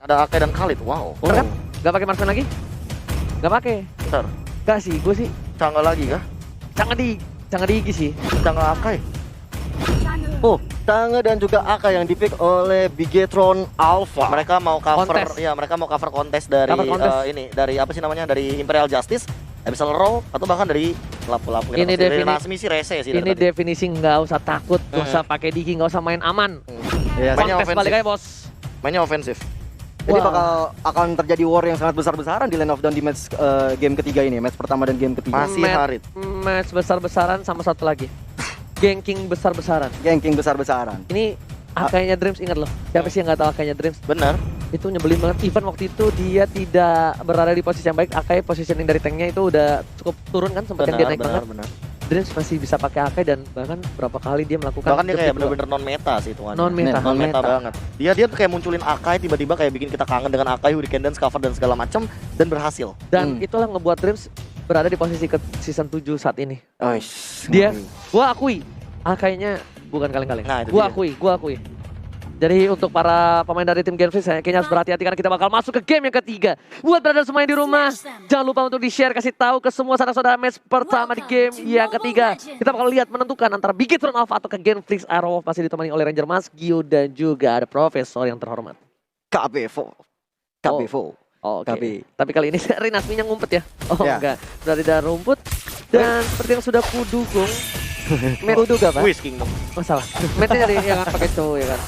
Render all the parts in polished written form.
Ada Ake dan Khalid, wow. Bener kan? Gak pakai marksman lagi? Gak pakai. Bentar, Gak sih, gue sih Cangga lagi kah? Canggih Digi sih. Cangga Akai. Oh, Tange dan juga Aka yang dipick oleh Bigetron Alpha. Mereka mau cover, Kontes. ya mereka mau cover kontes dari Cover kontes. ini, dari apa sih namanya, dari Imperial Justice, Abyssal Row, atau bahkan dari lapu-lapu. Ini Nasmi sih rese sih. Ini dari tadi. definisi nggak usah takut, nggak usah pakai Digi, nggak usah main aman. Iya, Mainnya Kontes ofensif. balik aja bos. Mainnya ofensif. Jadi Wah. akan terjadi war yang sangat besar-besaran di Land of Dawn di match game ketiga ini, match pertama dan game ketiga. Masih Match- Harit. Match besar-besaran sama satu lagi. Ganking besar-besaran. Ganking besar-besaran. Ini Akainya Dreams, ingat loh. Siapa sih yang nggak tahu Akainya Dreams? Benar. Itu nyebelin banget. Even waktu itu dia tidak berada di posisi yang baik. Akai positioning dari tanknya itu udah cukup turun kan, sempat yang dia naik banget. Benar. Dreams masih bisa pakai Akai dan bahkan berapa kali dia melakukan Bahkan dia kayak detik bener-bener non meta sih tuan. Non-meta. Non meta Non-meta. banget. Dia tuh kayak munculin Akai tiba-tiba kayak bikin kita kangen dengan Akai, Hurricane Dance, cover dan segala macam dan berhasil. Dan itulah ngebuat Dreams berada di posisi ke season 7 saat ini. Dia, ngeri. gua akui, Akainya bukan kaleng-kaleng. Nah, itu Gua dia. akui. Jadi untuk para pemain dari tim Genflix kayaknya harus berhati-hati karena kita bakal masuk ke game yang ketiga. Buat brother semua yang di rumah, jangan lupa untuk di-share, kasih tahu ke semua saudara-saudara match pertama di game yang ketiga. Kita bakal lihat menentukan antara Bigetron Alpha atau ke Genflix Aerowolf, masih ditemani oleh Ranger Mas Gio dan juga ada Profesor yang terhormat. KB4. KB4. Oke. KB. Tapi kali ini Rinasminya ngumpet ya? Oh Ya. enggak, berada di dalam rumput. Dan seperti yang sudah kudukung, Kudu gak, Pak? Whis Kingdom. masalah. Matchnya dari yang pakai cowok ya kan.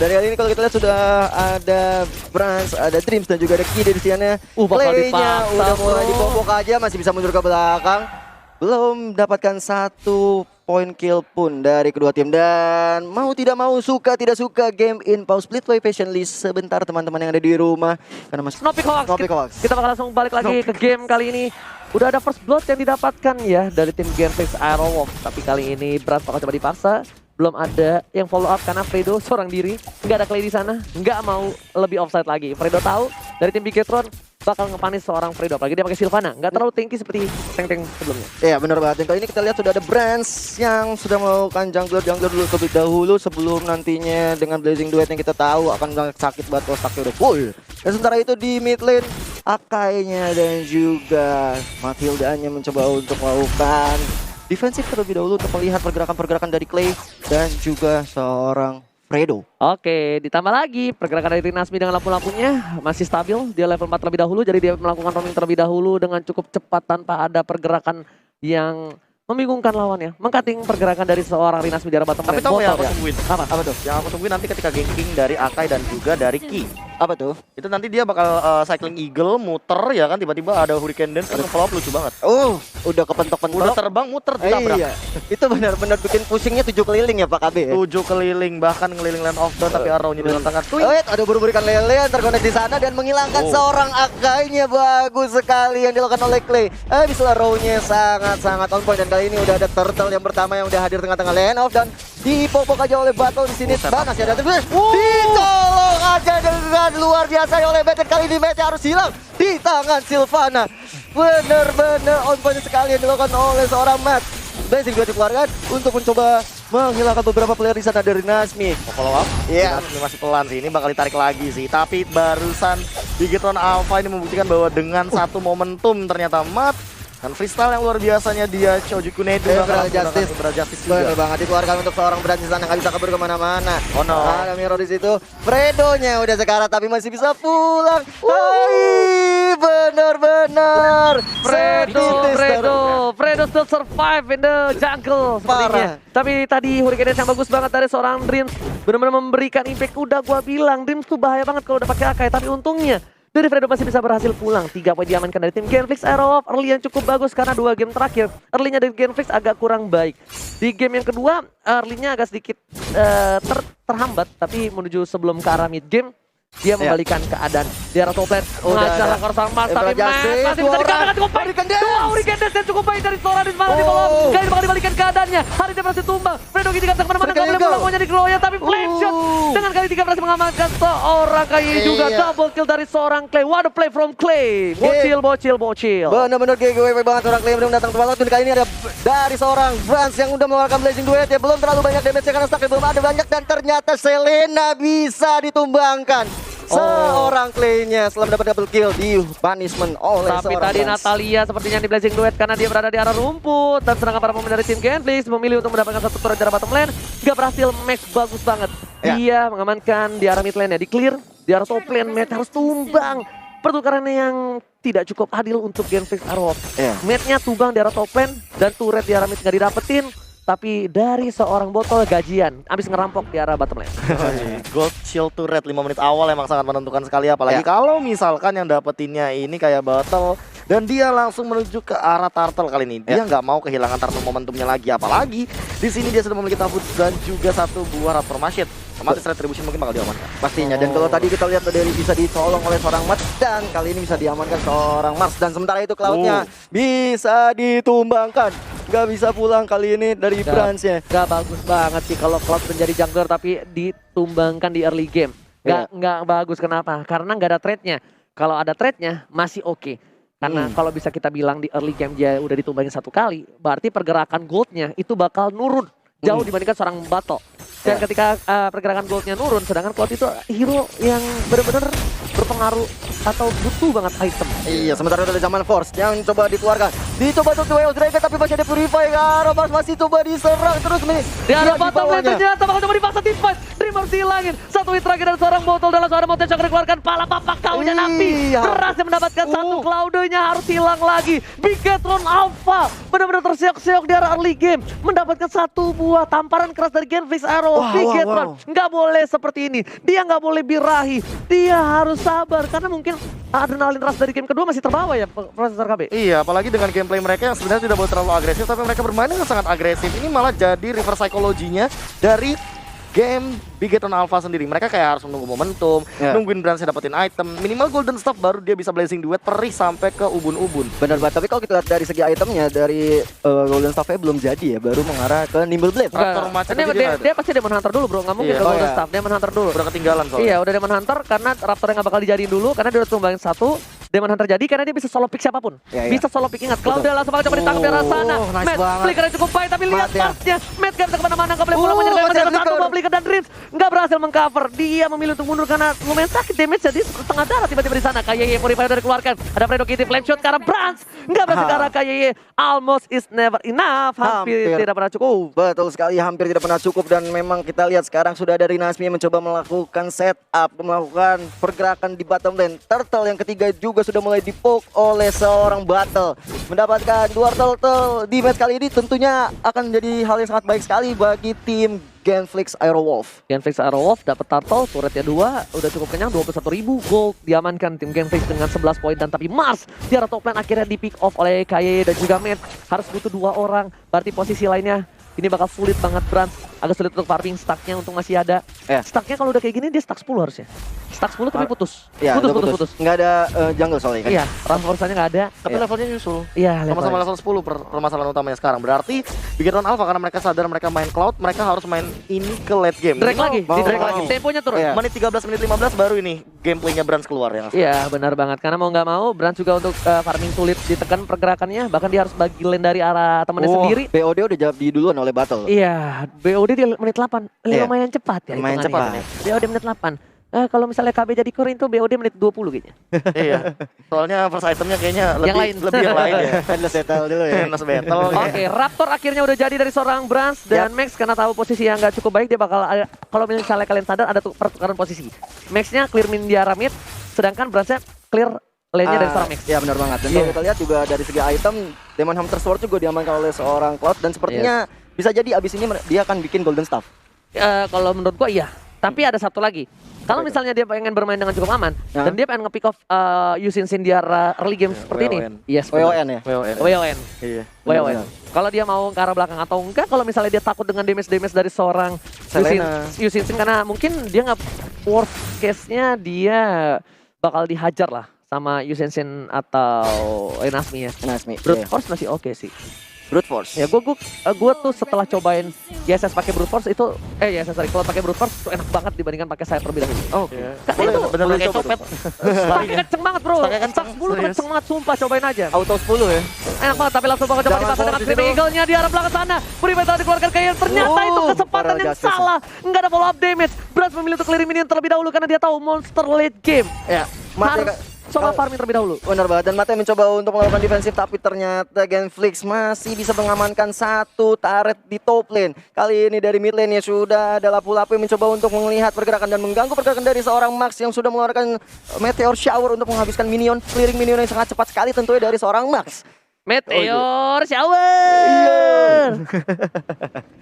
Dari kali ini kalau kita lihat sudah ada Brans, ada Dreams dan juga ada Kid di sana. Bakal Playnya dipaksa, udah mulai bro. dipopok aja, masih bisa mundur ke belakang. Belum dapatkan satu point kill pun dari kedua tim. Dan mau tidak mau, suka tidak suka, game in pause, split play patiently sebentar teman-teman yang ada di rumah. Karena masih Snopik Hoax. Snopik Hoax. Kita bakal langsung balik lagi ke game kali ini. Udah ada first blood yang didapatkan ya dari tim Genflix Aerowolf. Tapi kali ini Brad bakal coba dipaksa. Belum ada yang follow up karena Fredo seorang diri. Nggak ada Clay di sana. Nggak mau lebih offside lagi. Fredo tahu dari tim Bigetron bakal ngepanis seorang Fredo. Apalagi dia pakai Sylvana. Nggak terlalu tanky seperti tank-tank sebelumnya. Iya benar banget. Dan kali ini kita lihat sudah ada Brands yang sudah melakukan jungler dulu terlebih dahulu sebelum nantinya dengan Blazing Duet yang kita tahu akan sangat sakit banget kalau stacknya udah full. Dan sementara itu di mid lane Akainya dan juga Mathildanya mencoba untuk melakukan defensif terlebih dahulu untuk melihat pergerakan-pergerakan dari Clay dan juga seorang Fredo. Oke, ditambah lagi pergerakan dari Rinasmi dengan lampu-lampunya masih stabil. Dia level 4 terlebih dahulu, jadi dia melakukan roaming terlebih dahulu dengan cukup cepat tanpa ada pergerakan yang membingungkan lawannya. Mengkating pergerakan dari seorang Rinasmi di arah bottom Tapi lane. tahu yang Botol aku ya. tungguin? Apa tuh? Yang aku tungguin nanti ketika ganking dari Akai dan juga dari Ki. Apa tuh? Itu nanti dia bakal cycling eagle, muter ya kan, tiba-tiba ada Hurricane Dance, kan follow up lucu banget. Udah kepentok-pentok. Udah terbang, muter, ditabrak. Iya. Itu benar-benar bikin pusingnya 7 keliling ya Pak KB ya. 7 keliling, bahkan ngeliling Land of Dawn tapi arrow-nya di tengah. Ada buru-burikan lele yang terkonek di sana dan menghilangkan seorang Akainya. Bagus sekali yang dilakukan oleh Clay. Bisa row-nya sangat-sangat on point dan kali ini udah ada turtle yang pertama yang udah hadir tengah-tengah Land of Dawn. Dipopok aja oleh Battle di sini. Banas ya, ada terus. Ditolong aja dengan luar biasa oleh Battle. Kali ini match harus hilang di tangan Sylvana. Bener-bener on point sekali yang dilakukan oleh seorang Matt. Blazing juga dikeluarkan untuk mencoba menghilangkan beberapa player di sana dari Nasmi. Follow up. Iya. Ini masih pelan sih, ini bakal ditarik lagi sih. Tapi barusan Bigetron Alpha ini membuktikan bahwa dengan satu momentum ternyata Matt dan freestyle yang luar biasanya dia Chojiku Nedu Emerald Justice. Emerald Justice Bener juga. banget, dikeluarkan untuk seorang Brands di sana, nggak bisa kabur kemana-mana. Oh no. Ada Miro di situ. Fredonya udah sekarat tapi masih bisa pulang. Hai, bener-bener. Fredo still survive in the jungle sepertinya. Tapi tadi Hurricane Dance yang bagus banget dari seorang Dreams. Benar-benar memberikan impact. Udah gua bilang Dreams tuh bahaya banget kalau udah pakai Akai. Tapi untungnya dari Fredo masih bisa berhasil pulang. 3 poin diamankan dari tim Genflix Aerowolf. Early yang cukup bagus karena 2 game terakhir early-nya dari Genflix agak kurang baik. Di game yang kedua early-nya agak sedikit terhambat. Tapi menuju sebelum ke arah mid game dia membalikan keadaan. Di arah top lane mengajar langkah sang Mars. Tapi Matt masih bisa dikatakan cukup baik. Dua Hurricane Dance yang cukup baik dari seorang di malah di bawah. Kali ini bakal dibalikan keadaannya. Hari dia berhasil tumbang. Fredo Gigi kan kemana-mana gak boleh pulang maunya di Gloya. Tapi flash shot dengan kali 3 berhasil mengamankan seorang Clay juga. Double kill dari seorang Clay. What a play from Clay. Bocil. Bener-bener GGWP banget orang Clay belum datang tepat waktu. Kali ini ada dari seorang Brands yang udah mengeluarkan Blazing Duet ya. Belum terlalu banyak damage karena stacknya belum ada banyak dan ternyata Selena bisa ditumbangkan. Seorang Clay-nya setelah mendapat double kill di punishment oleh Tapi seorang tadi Brans. Natalia sepertinya di Blazing Duet karena dia berada di arah rumput. Dan sedangkan para pemain dari tim Genflix memilih untuk mendapatkan satu turret di arah bottom lane. Gak berhasil, Max bagus banget. Ya. Dia mengamankan di arah mid lane ya, di clear. Di arah top lane, Matt harus tumbang. Pertukaran yang tidak cukup adil untuk Genflix Arrow. Ya. Matt-nya tumbang di arah top lane dan turret di arah mid gak didapetin. Tapi dari seorang botol gajian, abis ngerampok di arah bottom lane. Gold Shield Turret 5 menit awal emang sangat menentukan sekali. Apalagi kalau misalkan yang dapetinnya ini kayak Battle. Dan dia langsung menuju ke arah Turtle kali ini. Dia nggak mau kehilangan Turtle momentumnya lagi. Apalagi di sini dia sudah memiliki tabut dan juga satu buah Raptor Machete. Otomatis Retribution mungkin bakal diamankan. Pastinya, dan kalau tadi kita lihat dari bisa ditolong oleh seorang Matt, dan kali ini bisa diamankan seorang Mars, dan sementara itu Cloud-nya bisa ditumbangkan. Gak bisa pulang kali ini dari Brans-nya. Gak bagus banget sih kalau Cloud menjadi jungler tapi ditumbangkan di early game. Gak bagus, kenapa? Karena gak ada trade-nya. Kalau ada trade-nya masih oke. Karena kalau bisa kita bilang di early game dia udah ditumbangin satu kali, berarti pergerakan goldnya itu bakal nurun jauh dibandingkan seorang battle. Dan ketika pergerakan goldnya nurun, sedangkan Cloud itu hero yang benar-benar berpengaruh atau butuh banget item. Iya, sementara itu ada zaman Force yang coba dikeluarkan. Dicoba untuk duel Dragon tapi masih ada Purify. Arabas masih coba diserang terus nih. Di arah bottom lane ternyata bakal coba dipaksa teamfight. Dream harus dihilangin. Satu hit terakhir dari seorang botol dalam seorang mountain shock dikeluarkan. Pala papak kaunya api. Berhasil mendapatkan satu Cloud-nya harus hilang lagi. Bigetron Alpha benar-benar terseok-seok di arah early game. Mendapatkan satu buah tamparan keras dari Genflix Arrow. Bigetron nggak boleh seperti ini. Dia nggak boleh birahi. Dia harus sabar karena mungkin adrenalin rush dari game kedua masih terbawa ya, Profesor KB. Iya, apalagi dengan gameplay mereka yang sebenarnya tidak boleh terlalu agresif, tapi mereka bermain dengan sangat agresif. Ini malah jadi reverse psikologinya dari game Bigetron Alpha sendiri. Mereka kayak harus menunggu momentum, nungguin Brans dapetin item, minimal golden stuff baru dia bisa blazing duet perih sampai ke ubun-ubun. Benar banget, tapi kalau kita lihat dari segi itemnya, dari golden staff-nya belum jadi ya, baru mengarah ke Nimble Blade. Raptor Machete Dia pasti Demon Hunter dulu bro, nggak mungkin ke golden staff. Demon Hunter dulu. Udah ketinggalan soalnya. Iya, udah Demon Hunter karena Raptor yang nggak bakal dijadiin dulu karena dia udah tumbangin satu. Demon Hunter jadi karena dia bisa solo pick siapapun. Bisa solo pick, ingat. Cloud langsung bakal coba ditangkap di arah sana. Nice Matt, flickernya cukup baik tapi lihat pasnya. Matt gak bisa kemana-mana, gak boleh pulang menyerang satu buah flicker dan Dreams nggak berhasil mengcover. Dia memilih untuk mundur karena lumayan sakit damage jadi setengah darah tiba-tiba di sana. KYY Purifier udah dikeluarkan. Ada Fredo Kitty flame shot ke arah Brans. Nggak berhasil ke arah KYY. Almost is never enough. Hampir tidak pernah cukup. Betul sekali, hampir tidak pernah cukup, dan memang kita lihat sekarang sudah dari Nasmi yang mencoba melakukan setup, melakukan pergerakan di bottom lane. Turtle yang ketiga juga sudah mulai dipoke oleh seorang Battle. Mendapatkan dua turtle di match kali ini tentunya akan menjadi hal yang sangat baik sekali bagi tim Genflix Aerowolf. Genflix Aerowolf dapat turtle, turretnya 2, udah cukup kenyang, 21.000 gold diamankan tim Genflix dengan 11 poin. Dan tapi Mars di arah top lane akhirnya di pick off oleh KYY dan juga Matt. Harus butuh 2 orang, berarti posisi lainnya ini bakal sulit banget Brans. Agak sulit untuk farming, stacknya untung masih ada. Stacknya kalau udah kayak gini dia stack 10 harusnya. Stack 10 tapi putus. Ya, putus. Nggak ada jungle soalnya kan? Iya, reinforce-nya nggak ada. Tapi levelnya nyusul. Iya, sama-sama level 10 permasalahan utamanya sekarang. Berarti Bigetron Alpha karena mereka sadar mereka main Cloud, mereka harus main ini ke late game. Drag lagi, di drag lagi. Temponya turun. Menit 13, menit 15 baru ini gameplaynya Brans keluar ya. Iya, benar banget. Karena mau nggak mau, Brans juga untuk farming sulit ditekan pergerakannya. Bahkan dia harus bagi lane dari arah temannya sendiri. BOD udah jawab di duluan oleh Battle. Iya, BOD di menit 8. Lumayan cepat ya. Lumayan cepat. BOD menit 8. Kalau misalnya KB jadi core itu BOD menit 20 kayaknya. Iya. Soalnya first itemnya kayaknya lebih yang lain ya. Endless battle dulu ya. Endless battle. Oke, Raptor akhirnya udah jadi dari seorang Brans dan Max karena tahu posisi yang nggak cukup baik dia bakal kalau misalnya kalian sadar ada pertukaran posisi. Max-nya clear min di arah mid, sedangkan Brans-nya clear lane-nya dari seorang Max. Iya benar banget. Dan kalau kita lihat juga dari segi item, Demon Hunter Sword juga diamankan oleh seorang Cloud dan sepertinya bisa jadi abis ini dia akan bikin golden staff. Kalau menurut gua iya. Tapi ada satu lagi. Kalau misalnya dia pengen bermain dengan cukup aman dan dia pengen nge-pick off Yusin Sin di arah early game seperti ini. Yes, WON ya? WON. Iya. WON. Kalau dia mau ke arah belakang atau enggak, kalau misalnya dia takut dengan damage dari seorang Yusin Sin karena mungkin dia nggak worst case-nya dia bakal dihajar lah sama Yusin Sin atau Nasmi ya. Nasmi. Brute Force masih oke sih. Brute Force. Ya gua tuh setelah cobain YSS pakai Brute Force itu YSS sorry, kalau pakai Brute Force itu enak banget dibandingkan pakai Cypher terlebih dahulu. Oh, Karena itu bener-bener kayak coba copet. pakai kenceng banget bro. Pakai kenceng. 10 tuh kenceng banget sumpah, cobain aja. auto 10 ya. Enak banget, tapi langsung bakal coba Jangan dipasang dengan force Screaming itu. Eagle-nya di arah belakang sana. Private dikeluarkan ke Ian, ternyata itu kesempatan para yang justice. salah. Nggak ada follow up damage. Brass memilih untuk clear minion terlebih dahulu karena dia tahu monster late game. Ya, Mate Harus coba farming terlebih dahulu. benar banget, dan Mate mencoba untuk melakukan defensif, tapi ternyata Genflix masih bisa mengamankan satu turret di top lane. Kali ini dari mid lane ya sudah ada lapu-lapu yang mencoba untuk melihat pergerakan dan mengganggu pergerakan dari seorang Max yang sudah mengeluarkan Meteor Shower untuk menghabiskan minion, clearing minion yang sangat cepat sekali tentunya dari seorang Max. Meteor Shower.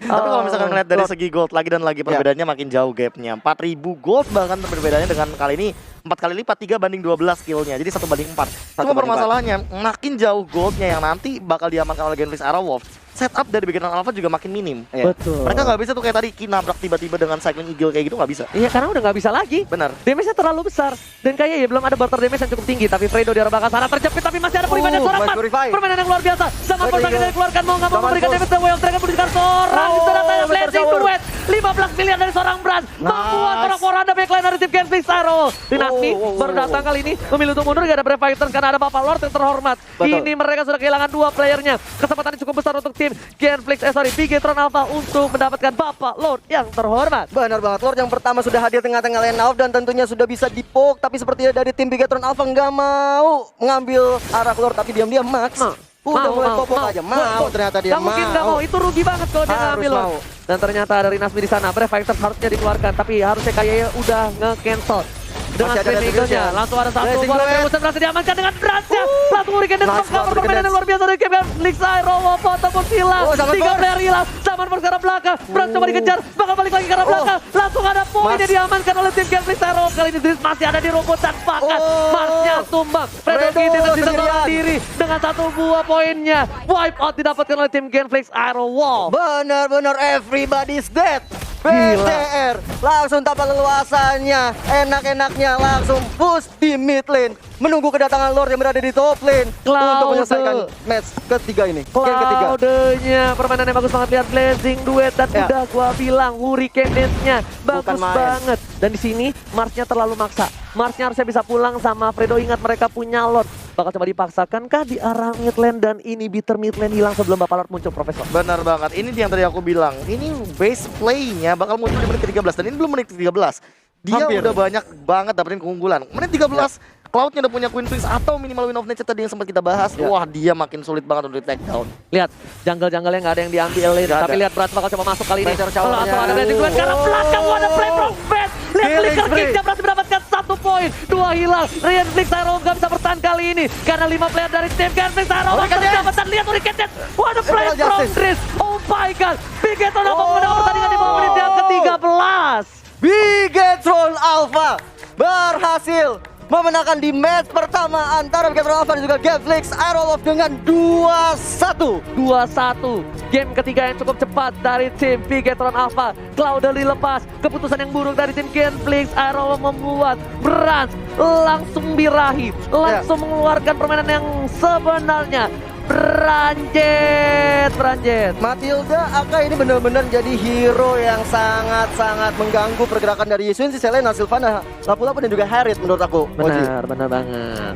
Tapi kalau misalkan ngeliat dari segi gold lagi dan lagi perbedaannya makin jauh gapnya. 4.000 gold bahkan perbedaannya dengan kali ini 4 kali lipat, 3 banding 12 skillnya. Jadi 1 banding 4. Cuma permasalahannya makin jauh goldnya yang nanti bakal diamankan oleh Genflix Arrowwolf. Setup dari Beacon Alpha juga makin minim. Betul. Mereka nggak bisa tuh kayak tadi kinabrak tiba-tiba dengan Cycling Eagle kayak gitu, nggak bisa. Iya, karena udah nggak bisa lagi. Benar. Damage-nya terlalu besar. Dan kayaknya ya belum ada barter damage yang cukup tinggi. Tapi Fredo di arah belakang sana terjepit, tapi masih ada Purify dan seorang Mas Mas. Purify. Permainan yang luar biasa. Zaman Fredo Force Eagle. yang dikeluarkan mau nggak mau Zaman memberikan Force. damage. The Way of Dragon menunjukkan seorang. Oh, Itu datanya Meteor blazing Shower. duet. 15 miliar dari seorang Brand. Membuat Nice. orang Anda backline dari tim Genflix Arrow. Rinasmi baru datang kali ini. Memilih untuk mundur, gak ada Brave Fighters karena ada Bapak Lord yang terhormat. Betul. Ini mereka sudah kehilangan 2 playernya. Kesempatan yang cukup besar untuk tim Genflix, Bigetron Alpha untuk mendapatkan Bapak Lord yang terhormat. Benar banget, Lord yang pertama sudah hadir tengah-tengah lane off dan tentunya sudah bisa dipok, tapi sepertinya dari tim Bigetron Alpha nggak mau mengambil arah Lord, tapi diam-diam Max udah mulai popok aja. Mau ternyata dia Gak mungkin gak mau, itu rugi banget kalau dia Harus ngambil mau. Lord. Dan ternyata ada Rinasmi di sana, Brave Fighters harusnya dikeluarkan, tapi harusnya kayaknya udah nge-cancel. Dengan Masih ada Screaming Blazing Eagle-nya, Duet. langsung ada satu Blazing bola Duet. yang berhasil diamankan dengan berasnya. Langsung Hurricane dan Nice cover banget, permainan yang luar biasa dari game Genflix Arrow, ataupun hilang. Oh, Zaman 3 Force. player hilang, Zaman Force ke arah belakang. Brand coba dikejar, bakal balik lagi ke arah belakang. Langsung ada poin yang diamankan oleh tim Genflix Arrow. Kali ini Driz masih ada di rumput dan bahkan Marsnya tumbang. Fredo Fredo Gideon tersisa sendirian. seorang diri dengan 1 buah poinnya. Wipe out didapatkan oleh tim Genflix Arrow Wolf. Benar-benar everybody's dead. Gila. PTR langsung tanpa leluasannya, enak-enaknya langsung push di mid lane, menunggu kedatangan Lord yang berada di top lane untuk menyelesaikan match ketiga ini. Game ketiga. Cloud-nya permainan yang bagus banget, lihat Blazing Duet dan Ya. udah gua bilang Hurricane Dance-nya bagus main. banget. Dan di sini Marsnya terlalu maksa. Marsnya harusnya bisa pulang sama Fredo, ingat mereka punya Lord. Bakal coba dipaksakan di arah mid lane dan ini bitter mid lane hilang sebelum Bapak Lord muncul, Profesor. Benar banget. Ini yang tadi aku bilang. Ini base play-nya bakal muncul di menit 13 dan ini belum menit 13. Dia Hampir. udah banyak banget dapetin keunggulan. Menit 13 Cloud-nya udah punya Queen Prince atau minimal win of nature tadi yang sempat kita bahas. Wah, dia makin sulit banget untuk di take down. Lihat, jungle-jungle-nya nggak ada yang diambil, tapi lihat Brad bakal coba masuk kali ini. Meteor Shower-nya. Langsung ada Blazing Duet karena belakang ada play from bed. Lihat Killing Flicker spree. Kick berhasil mendapatkan 1 poin, 2 hilang. Ryan Flix Arrow nggak bisa bertahan kali ini karena 5 player dari tim Genflix Arrow Hurricane masih Dance. mendapatkan. Lihat Hurricane Dance. What a play Triple from Justice. Driz. Oh my god. Bigetron Alpha memenangkan pertandingan di bawah menit yang ke-13. Bigetron Alpha berhasil memenangkan di match pertama antara Bigetron Alpha dan juga Genflix Arrowwolf dengan 2-1. 2-1. Game ketiga yang cukup cepat dari tim Bigetron Alpha. Cloudly lepas. Keputusan yang buruk dari tim Genflix Arrow membuat Brans langsung birahi. Langsung mengeluarkan permainan yang sebenarnya. Branjet. Matilda Aka ini benar-benar jadi hero yang sangat-sangat mengganggu pergerakan dari Yushin, si Selena, Sylvana, Lapu-Lapu dan juga Harriet menurut aku. Oji. Benar banget.